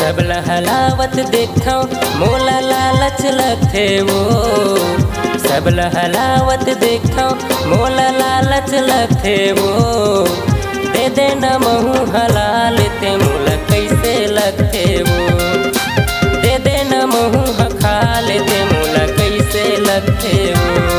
सब लहलावत देखो मोला लालच लगथे वो। सब लहलावत देखो मोला लालच लगथे वो। दे देना महू हलाल ते मोला कैसे लगथे वो। दे देना महू हखाल ते मोला कैसे लगथे वो।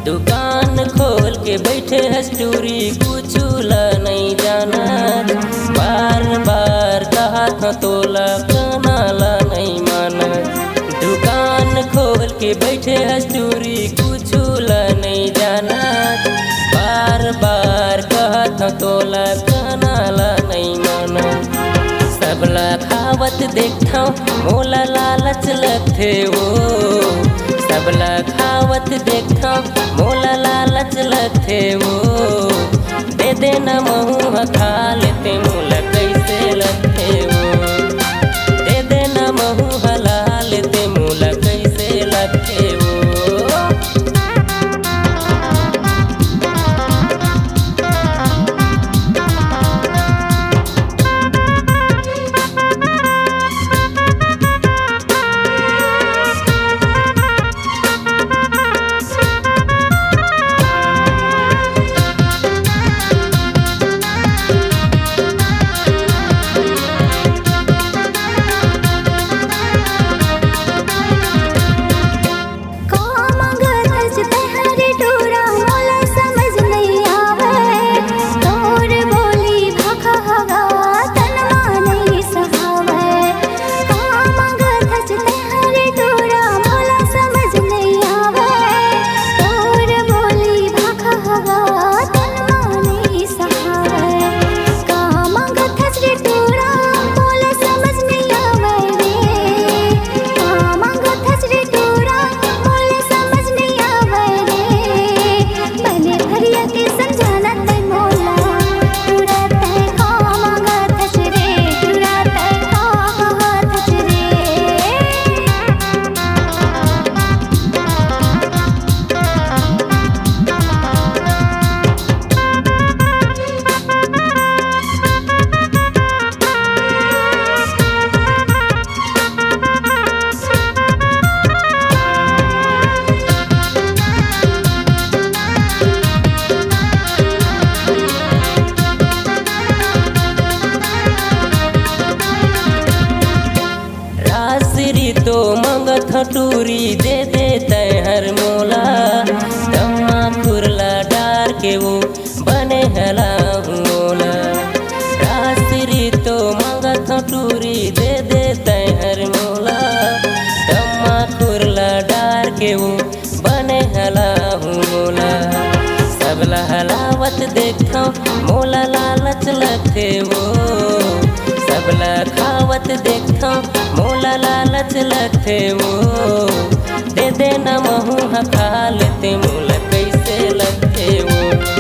दुकान खोल के बैठे हस्तूरी कुछ ला नहीं जाना। बार बार कहा था तोला कनाला नहीं माना। दुकान खोल के बैठे हस्तूरी कुछ ला नहीं जाना। बार बार कहा था तोला कनाला नहीं माना। सबला खावत देखा मोला लालच लगथे वो। सबला खावत देखा मोला लालच लगथे वो। दे देना महू खा लेते मोला कैसे लगथे वो। दे देना महू हला लेते मोला कैसे लगथे वो। तो मंगत हटूरी दे देते हर मोला। तम्मा खुरला डार के वो बने हला मोला। रासरी तो मंगत हटूरी दे देते हर मोला। तम्मा खुरला डार के वो बने हला मोला। सब लहलावत देखो मोला लालच लगथे वो। सबला खावत देखो मोला लालच लगथे वो। दे देना महू खा लेते मोला कैसे लगथे वो।